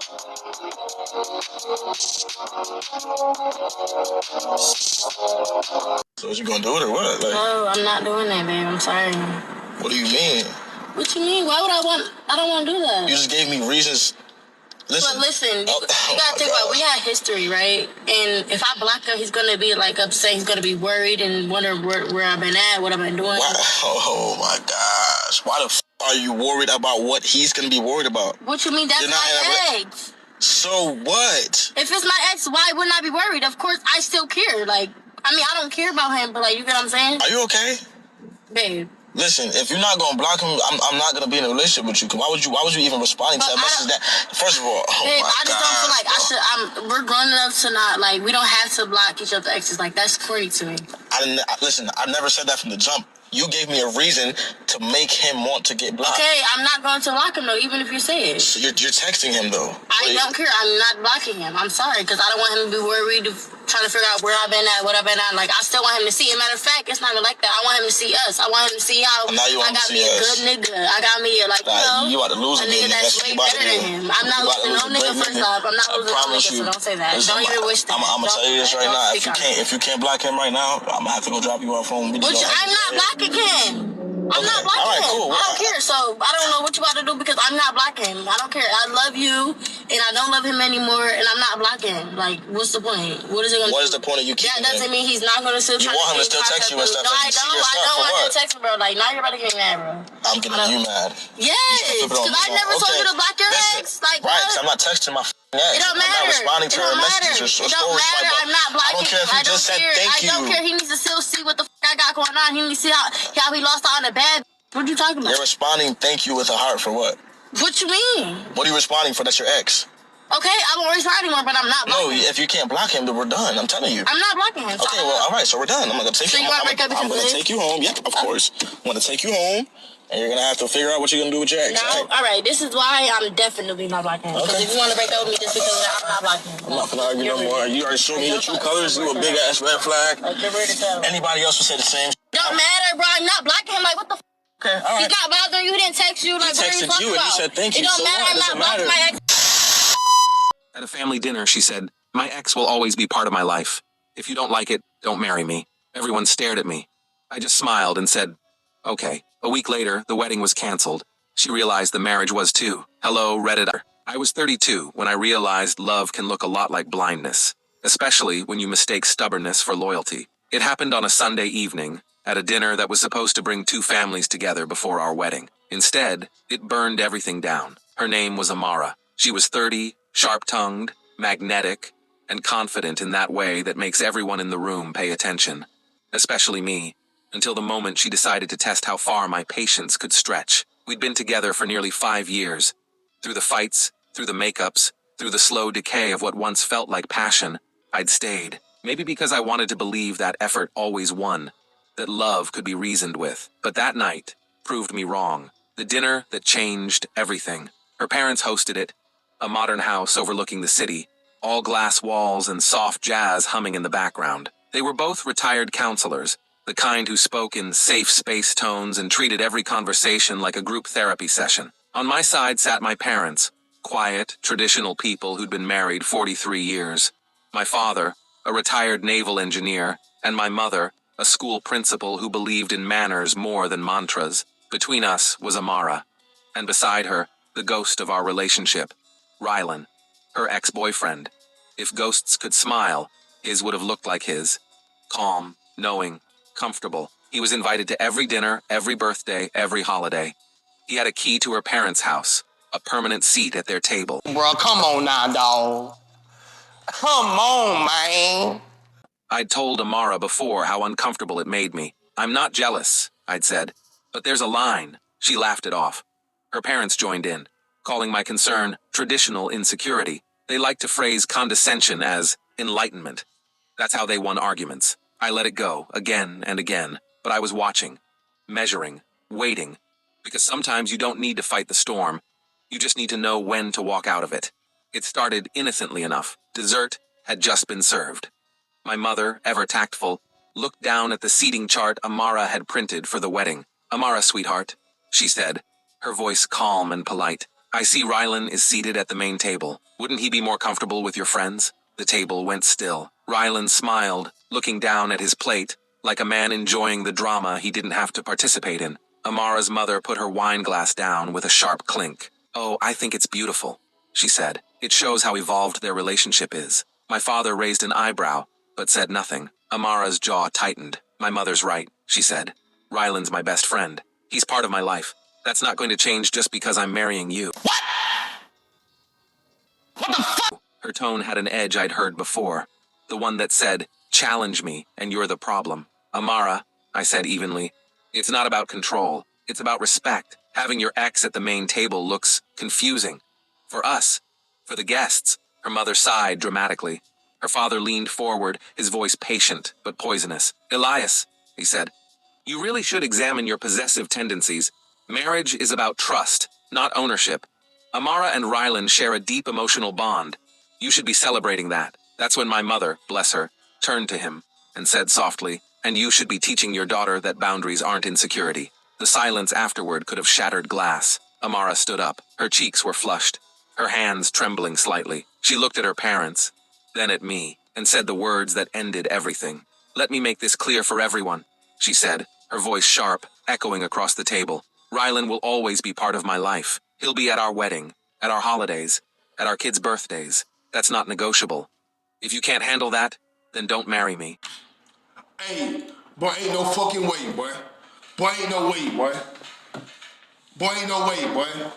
So what, you gonna do it or what? Like, no, I'm not doing that, babe. I'm sorry. What do you mean? What you mean? Why would I don't want to do that. You just gave me reasons. Listen, but listen, you gotta think about it. We had history, right? And if I block him, he's gonna be like upset. He's gonna be worried and wonder where I've been at, what I've been doing. Why? Oh my gosh! Why the are you worried about what he's gonna be worried about? What you mean? That's my ex. So what? If it's my ex, why wouldn't I be worried? Of course, I still care. Like, I mean, I don't care about him, but like, you get what I'm saying? Are you okay, babe? Listen, if you're not gonna block him, I'm not gonna be in a relationship with you. Why would you even responding to that message? That first of all, babe, I just don't feel like we're grown enough to not like we don't have to block each other's exes. Like that's corny to me. Listen, I never said that from the jump. You gave me a reason to make him want to get blocked. Okay, I'm not going to block him though, even if you say it. So you're texting him though. I don't care. I'm not blocking him. I'm sorry because I don't want him to be worried, trying to figure out where I've been at, what I've been at. Like I still want him to see. As a matter of fact, it's not even like that. I want him to see us. I want him to see how I got me a good nigga. I got me a you about to lose a nigga that's way better than him. I'm not losing no nigga first off. I'm not losing no nigga, so don't say that. Don't even wish that. I'm gonna tell you this right now. If you can't block him right now, I'm gonna have to go drop you off phone. I'm not blocking him. I'm not blocking him. Cool. I don't care. So I don't know what you about to do because I'm not blocking him. I don't care. I love you and I don't love him anymore and I'm not blocking him. Like, what's the point? What is it gonna do? What is the point of you keeping him? That doesn't mean he's not gonna still You want him to still text you and stuff. No, I don't. I don't want him to text me, bro. Like, now you're about to get me mad, bro. I'm getting you mad. Yes, because I never told you to block your ex. Like, right, because I'm not texting my ex. It don't matter. I'm not responding to her messages or stories. It don't matter. I'm not blocking him. I don't care if he just said thank you. I don't care. He needs to still see what the I got going on. He needs to see how he lost out on the bad. What are you talking about? You're responding thank you with a heart for what? What you mean? What are you responding for? That's your ex. Okay, I won't respond anymore, but I'm not blocking him. No, if you can't block him, then we're done. I'm telling you. I'm not blocking him. Okay, well, all right, so we're done. I'm going to take you home. I'm going to take you home. Yeah, of course. I'm going to take you home, and you're going to have to figure out what you're going to do with your ex. No, all right, this is why I'm definitely not blocking him. Because if you want to break up with me just because of that, I'm not blocking him. I'm not going to argue no more. You already showed me the true colors. You a big-ass red flag. Anybody else would say the same? Don't matter, bro. I'm not blocking him. Like, what the Okay, all right. He's not bothering you. He didn't text you. Like, he texted you and you said thank you. It don't matter. I'm not blocking my ex. At a family dinner, she said, "My ex will always be part of my life. If you don't like it, don't marry me." Everyone stared at me. I just smiled and said, "Okay." A week later, the wedding was canceled. She realized the marriage was too. Hello, Redditor. I was 32 when I realized love can look a lot like blindness, especially when you mistake stubbornness for loyalty. It happened on a Sunday evening, at a dinner that was supposed to bring two families together before our wedding. Instead, it burned everything down. Her name was Amara. She was 30, sharp-tongued, magnetic, and confident in that way that makes everyone in the room pay attention, especially me, until the moment she decided to test how far my patience could stretch. We'd been together for nearly 5 years. Through the fights, through the makeups, through the slow decay of what once felt like passion, I'd stayed. Maybe because I wanted to believe that effort always won, that love could be reasoned with. But that night proved me wrong. The dinner that changed everything. Her parents hosted it, a modern house overlooking the city, all glass walls and soft jazz humming in the background. They were both retired counselors, the kind who spoke in safe space tones and treated every conversation like a group therapy session. On my side sat my parents, quiet, traditional people who'd been married 43 years. My father, a retired naval engineer, and my mother, a school principal who believed in manners more than mantras. Between us was Amara, and beside her, the ghost of our relationship, Rylan, her ex-boyfriend. If ghosts could smile, his would have looked like his. Calm, knowing, comfortable. He was invited to every dinner, every birthday, every holiday. He had a key to her parents' house, a permanent seat at their table. Bro, come on now, dawg. Come on, man. I'd told Amara before how uncomfortable it made me. "I'm not jealous," I'd said. "But there's a line." She laughed it off. Her parents joined in, calling my concern traditional insecurity. They liked to phrase condescension as enlightenment. That's how they won arguments. I let it go, again and again, but I was watching, measuring, waiting, because sometimes you don't need to fight the storm. You just need to know when to walk out of it. It started innocently enough. Dessert had just been served. My mother, ever tactful, looked down at the seating chart Amara had printed for the wedding. "Amara, sweetheart," she said, her voice calm and polite. I see Rylan is seated at the main table. Wouldn't he be more comfortable with your friends? The table went still. Rylan smiled, looking down at his plate, like a man enjoying the drama he didn't have to participate in. Amara's mother put her wine glass down with a sharp clink. "Oh, I think it's beautiful," she said. "It shows how evolved their relationship is." My father raised an eyebrow, but said nothing. Amara's jaw tightened. "My mother's right," she said. "Rylan's my best friend. He's part of my life. That's not going to change just because I'm marrying you." What the fuck? Her tone had an edge I'd heard before. The one that said, "Challenge me, and you're the problem." "Amara," I said evenly, "it's not about control. It's about respect. Having your ex at the main table looks confusing. For us. For the guests." Her mother sighed dramatically. Her father leaned forward, his voice patient but poisonous. "Elias," he said, "you really should examine your possessive tendencies. Marriage is about trust, not ownership. Amara and Rylan share a deep emotional bond. You should be celebrating that." That's when my mother, bless her, turned to him and said softly, "And you should be teaching your daughter that boundaries aren't insecurity." The silence afterward could have shattered glass. Amara stood up. Her cheeks were flushed, her hands trembling slightly. She looked at her parents, then at me, and said the words that ended everything. "Let me make this clear for everyone," she said, her voice sharp, echoing across the table. "Rylan will always be part of my life. He'll be at our wedding, at our holidays, at our kids' birthdays. That's not negotiable. If you can't handle that, then don't marry me." Hey, boy, ain't no fucking way, boy. Boy, ain't no way, boy. Boy, ain't no way, boy.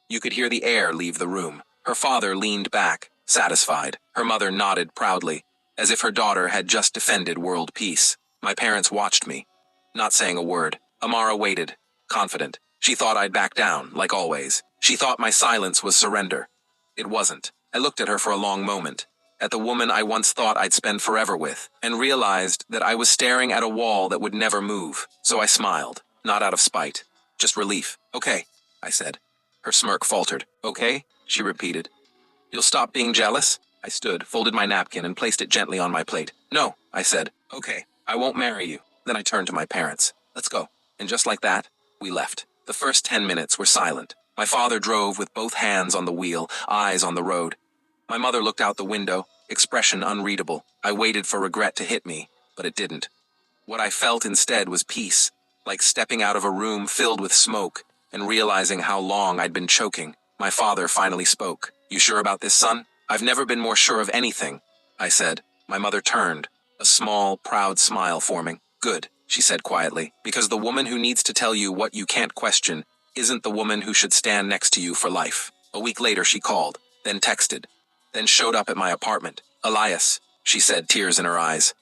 You could hear the air leave the room. Her father leaned back, satisfied. Her mother nodded proudly, as if her daughter had just defended world peace. My parents watched me, not saying a word. Amara waited, confident. She thought I'd back down, like always. She thought my silence was surrender. It wasn't. I looked at her for a long moment, at the woman I once thought I'd spend forever with, and realized that I was staring at a wall that would never move. So I smiled, not out of spite, just relief. "Okay," I said. Her smirk faltered. "Okay," she repeated. "You'll stop being jealous?" I stood, folded my napkin, and placed it gently on my plate. "No," I said. "Okay, I won't marry you." Then I turned to my parents. "Let's go." And just like that, we left. The first 10 minutes were silent. My father drove with both hands on the wheel, eyes on the road. My mother looked out the window, expression unreadable. I waited for regret to hit me, but it didn't. What I felt instead was peace, like stepping out of a room filled with smoke and realizing how long I'd been choking. My father finally spoke. "You sure about this, son?" "I've never been more sure of anything," I said. My mother turned, a small, proud smile forming. "Good," she said quietly, "because the woman who needs to tell you what you can't question isn't the woman who should stand next to you for life." A week later she called, then texted, then showed up at my apartment. "Elias," she said, tears in her eyes.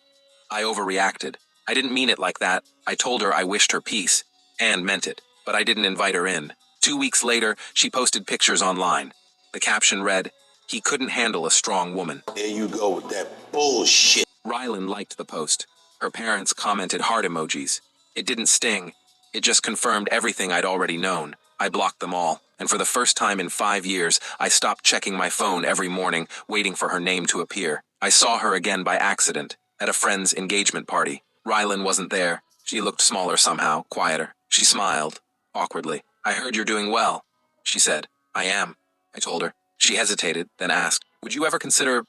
I overreacted. I didn't mean it like that. I told her I wished her peace, and meant it, but I didn't invite her in. 2 weeks later, she posted pictures online. The caption read, "He couldn't handle a strong woman." There you go with that bullshit. Rylan liked the post. Her parents commented heart emojis. It didn't sting. It just confirmed everything I'd already known. I blocked them all, and for the first time in 5 years, I stopped checking my phone every morning, waiting for her name to appear. I saw her again by accident, at a friend's engagement party. Rylan wasn't there. She looked smaller somehow, quieter. She smiled, awkwardly. "I heard you're doing well," she said. "I am," I told her. She hesitated, then asked, "Would you ever consider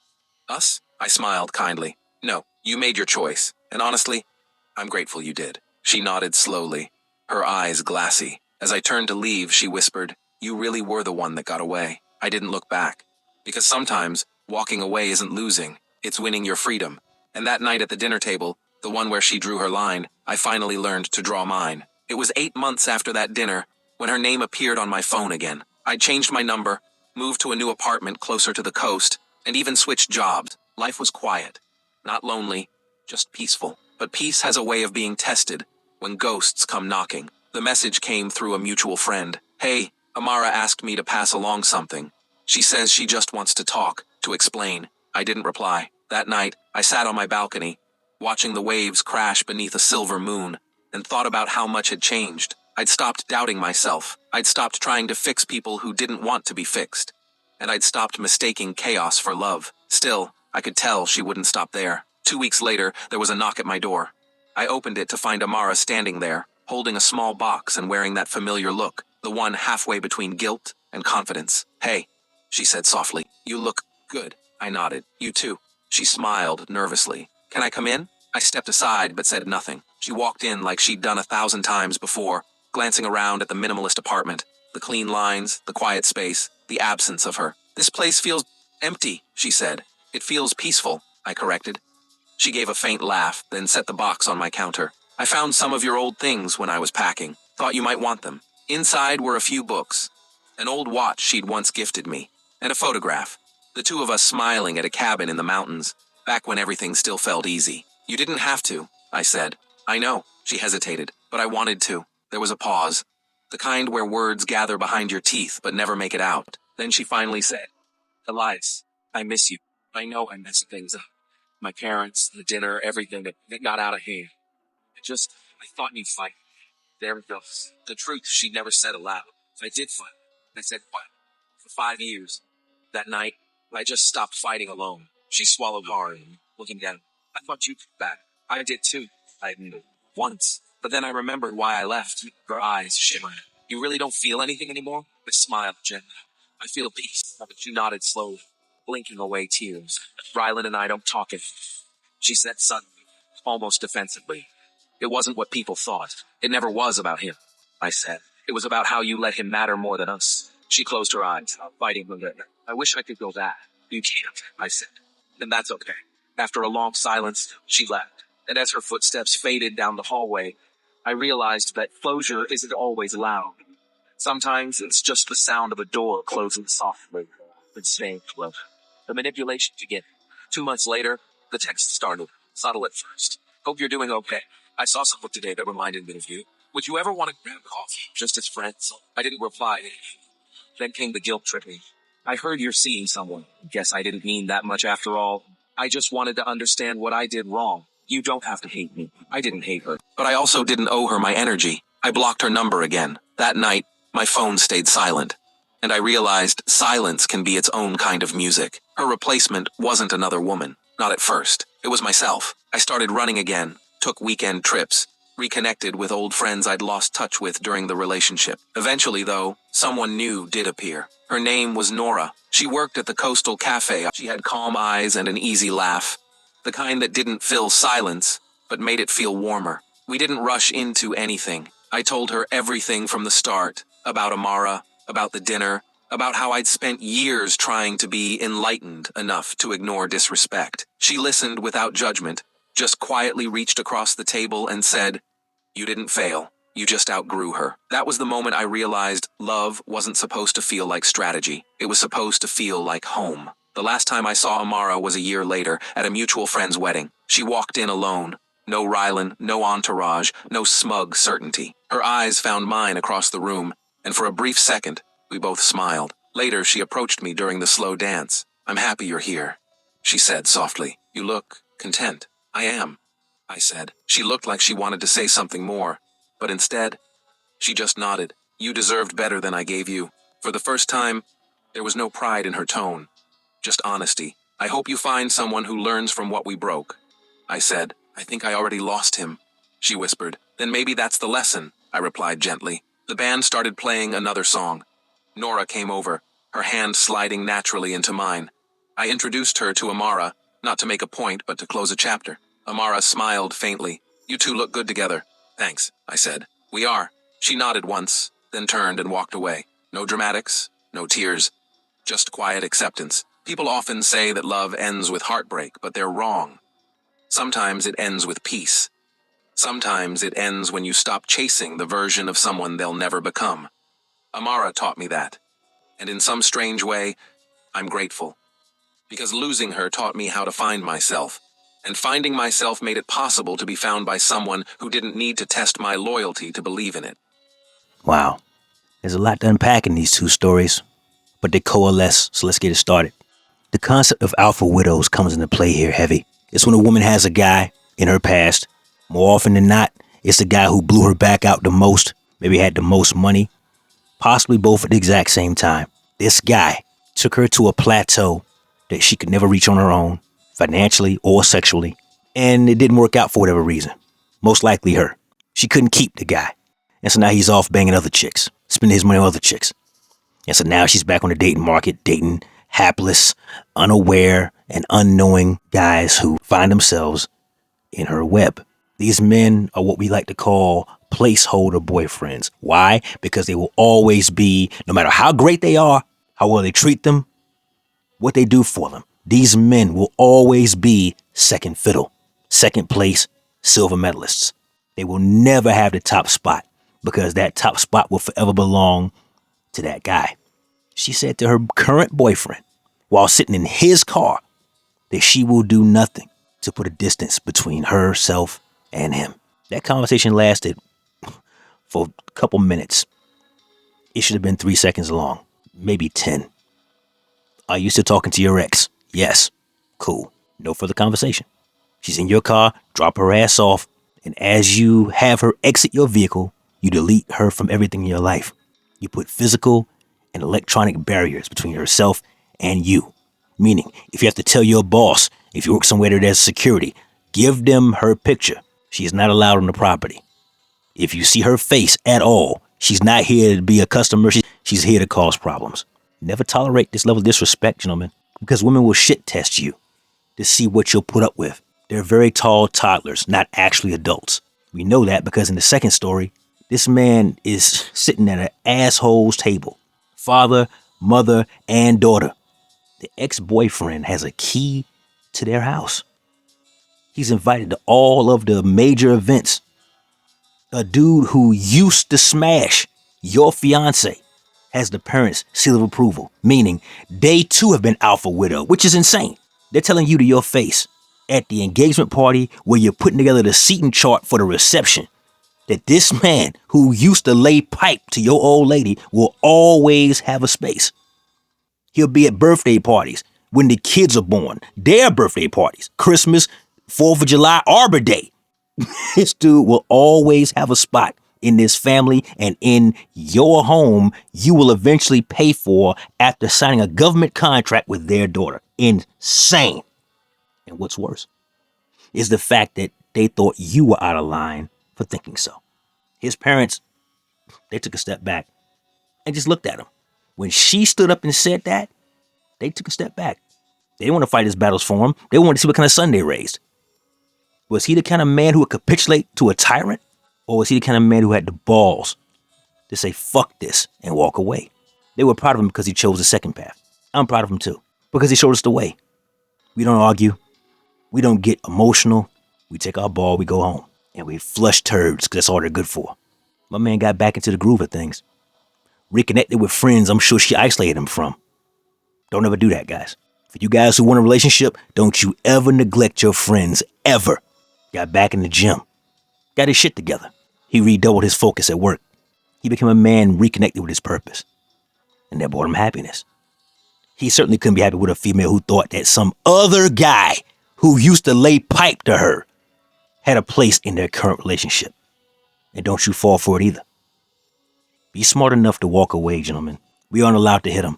us?" I smiled kindly. "No, you made your choice, and honestly, I'm grateful you did." She nodded slowly, her eyes glassy. As I turned to leave, she whispered, "You really were the one that got away." I didn't look back, because sometimes walking away isn't losing, it's winning your freedom. And that night at the dinner table, the one where she drew her line, I finally learned to draw mine. It was 8 months after that dinner when her name appeared on my phone again. I'd changed my number, moved to a new apartment closer to the coast, and even switched jobs. Life was quiet, not lonely, just peaceful. But peace has a way of being tested when ghosts come knocking. The message came through a mutual friend. "Hey, Amara asked me to pass along something. She says she just wants to talk, to explain." I didn't reply. That night, I sat on my balcony, watching the waves crash beneath a silver moon, and thought about how much had changed. I'd stopped doubting myself. I'd stopped trying to fix people who didn't want to be fixed. And I'd stopped mistaking chaos for love. Still, I could tell she wouldn't stop there. 2 weeks later, there was a knock at my door. I opened it to find Amara standing there, holding a small box and wearing that familiar look, the one halfway between guilt and confidence. Hey, she said softly. You look good. I nodded. You too. She smiled nervously. Can I come in? I stepped aside but said nothing. She walked in like she'd done 1,000 times before, glancing around at the minimalist apartment, the clean lines, the quiet space, the absence of her. This place feels empty, she said. It feels peaceful, I corrected. She gave a faint laugh, then set the box on my counter. I found some of your old things when I was packing. Thought you might want them. Inside were a few books, an old watch she'd once gifted me, and a photograph. The two of us smiling at a cabin in the mountains, back when everything still felt easy. You didn't have to, I said. I know, she hesitated, but I wanted to. There was a pause, the kind where words gather behind your teeth but never make it out. Then she finally said, Elias, I miss you. I know I messed things up. My parents, the dinner, everything that got out of hand. I thought you'd fight. There it goes. The truth she never said aloud. I did fight. I said, what? For 5 years. That night, I just stopped fighting alone. She swallowed hard, looking down. I thought you'd come back. I did too. I admitted. Once. But then I remembered why I left. Her eyes shimmered. You really don't feel anything anymore? I smiled gently. I feel peace. She nodded slowly, blinking away tears. Rylan and I don't talk anymore. She said suddenly, almost defensively. It wasn't what people thought. It never was about him, I said. It was about how you let him matter more than us. She closed her eyes, biting her lip. I wish I could go back. You can't, I said. And that's okay. After a long silence, she left. And as her footsteps faded down the hallway, I realized that closure isn't always loud. Sometimes it's just the sound of a door closing softly and staying closed. The manipulation begins. 2 months later, the text started, subtle at first. Hope you're doing okay. I saw something today that reminded me of you. Would you ever want to grab coffee, just as friends? I didn't reply. Then came the guilt tripping. I heard you're seeing someone. Guess I didn't mean that much after all. I just wanted to understand what I did wrong. You don't have to hate me. I didn't hate her. But I also didn't owe her my energy. I blocked her number again. That night, my phone stayed silent. And I realized silence can be its own kind of music. Her replacement wasn't another woman. Not at first. It was myself. I started running again, took weekend trips, reconnected with old friends I'd lost touch with during the relationship. Eventually, though, someone new did appear. Her name was Nora. She worked at the Coastal Cafe. She had calm eyes and an easy laugh. The kind that didn't fill silence, but made it feel warmer. We didn't rush into anything. I told her everything from the start. About Amara, about the dinner, about how I'd spent years trying to be enlightened enough to ignore disrespect. She listened without judgment, just quietly reached across the table and said, You didn't fail. You just outgrew her. That was the moment I realized love wasn't supposed to feel like strategy. It was supposed to feel like home. The last time I saw Amara was a year later, at a mutual friend's wedding. She walked in alone. No Rylan, no entourage, no smug certainty. Her eyes found mine across the room, and for a brief second, we both smiled. Later, she approached me during the slow dance. I'm happy you're here, she said softly. You look content. I am, I said. She looked like she wanted to say something more, but instead, she just nodded. You deserved better than I gave you. For the first time, there was no pride in her tone, just honesty. I hope you find someone who learns from what we broke, I said. I think I already lost him, she whispered. Then maybe that's the lesson, I replied gently. The band started playing another song. Nora came over, her hand sliding naturally into mine. I introduced her to Amara, not to make a point, but to close a chapter. Amara smiled faintly. You two look good together. Thanks, I said. We are. She nodded once, then turned and walked away. No dramatics, no tears, just quiet acceptance. People often say that love ends with heartbreak, but they're wrong. Sometimes it ends with peace. Sometimes it ends when you stop chasing the version of someone they'll never become. Amara taught me that. And in some strange way, I'm grateful. Because losing her taught me how to find myself. And finding myself made it possible to be found by someone who didn't need to test my loyalty to believe in it. Wow. There's a lot to unpack in these two stories, but they coalesce, so let's get it started. The concept of alpha widows comes into play here heavy. It's when a woman has a guy in her past. More often than not, it's the guy who blew her back out the most, maybe had the most money, possibly both at the exact same time. This guy took her to a plateau that she could never reach on her own, financially or sexually, and it didn't work out for whatever reason. Most likely her. She couldn't keep the guy, and so now he's off banging other chicks, spending his money on other chicks. And so now she's back on the dating market, dating hapless, unaware, and unknowing guys who find themselves in her web. These men are what we like to call placeholder boyfriends. Why? Because they will always be, no matter how great they are, how well they treat them, what they do for them. These men will always be second fiddle, second place, silver medalists. They will never have the top spot because that top spot will forever belong to that guy. She said to her current boyfriend while sitting in his car that she will do nothing to put a distance between herself and him. That conversation lasted for a couple minutes. It should have been 3 seconds long, maybe 10. Are you still talking to your ex? Yes. Cool. No further conversation. She's in your car, drop her ass off, and as you have her exit your vehicle, you delete her from everything in your life. You put physical and electronic barriers between herself and you. Meaning, if you have to tell your boss, if you work somewhere that there's security, give them her picture. She is not allowed on the property. If you see her face at all, she's not here to be a customer. She's here to cause problems. Never tolerate this level of disrespect, gentlemen, because women will shit test you to see what you'll put up with. They're very tall toddlers, not actually adults. We know that because in the second story, this man is sitting at an asshole's table. Father, mother, and daughter. The ex-boyfriend has a key to their house. He's invited to all of the major events. A dude who used to smash your fiance has the parents' seal of approval, meaning they too have been alpha widow, which is insane. They're telling you to your face at the engagement party where you're putting together the seating chart for the reception that this man who used to lay pipe to your old lady will always have a space. He'll be at birthday parties when the kids are born, their birthday parties, Christmas, 4th of July, Arbor Day. This dude will always have a spot in this family and in your home you will eventually pay for after signing a government contract with their daughter. Insane. And what's worse is the fact that they thought you were out of line for thinking so. His parents, they took a step back and just looked at him. When she stood up and said that, they took a step back. They didn't want to fight his battles for him. They wanted to see what kind of son they raised. Was he the kind of man who would capitulate to a tyrant? Or was he the kind of man who had the balls to say, fuck this, and walk away? They were proud of him because he chose the second path. I'm proud of him too, because he showed us the way. We don't argue. We don't get emotional. We take our ball, we go home. And we flush turds, because that's all they're good for. My man got back into the groove of things. Reconnected with friends I'm sure she isolated him from. Don't ever do that, guys. For you guys who want a relationship, don't you ever neglect your friends, ever. Got back in the gym. Got his shit together. He redoubled his focus at work. He became a man reconnected with his purpose. And that brought him happiness. He certainly couldn't be happy with a female who thought that some other guy who used to lay pipe to her had a place in their current relationship. And don't you fall for it either. Be smart enough to walk away, gentlemen. We aren't allowed to hit them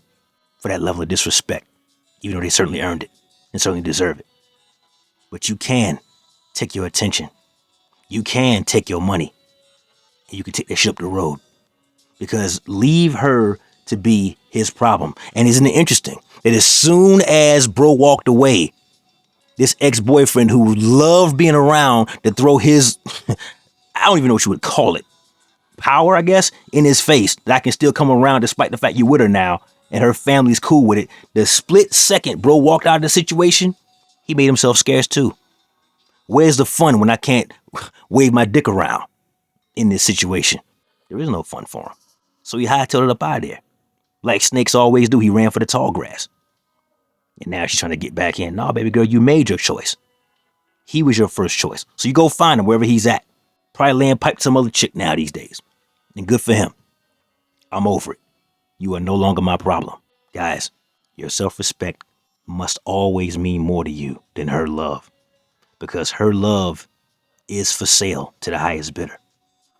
for that level of disrespect, even though they certainly earned it and certainly deserve it. But you can take your attention. You can take your money. And you can take that shit up the road. Because leave her to be his problem. And isn't it interesting that as soon as bro walked away, this ex-boyfriend who loved being around to throw his, I don't even know what you would call it, power, I guess, in his face, that I can still come around despite the fact you with her now and her family's cool with it. The split second bro walked out of the situation, he made himself scarce too. Where's the fun when I can't wave my dick around in this situation? There is no fun for him. So he hightailed it up out of there. Like snakes always do, he ran for the tall grass. And now she's trying to get back in. No, baby girl, you made your choice. He was your first choice. So you go find him wherever he's at. Probably laying pipe to some other chick now these days. And good for him. I'm over it. You are no longer my problem. Guys, your self-respect must always mean more to you than her love. Because her love is for sale to the highest bidder.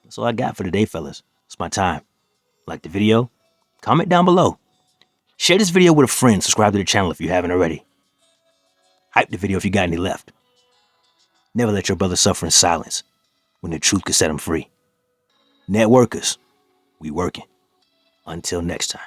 That's all I got for today, fellas. It's my time. Like the video? Comment down below. Share this video with a friend. Subscribe to the channel if you haven't already. Hype the video if you got any left. Never let your brother suffer in silence when the truth could set him free. Networkers, we working. Until next time.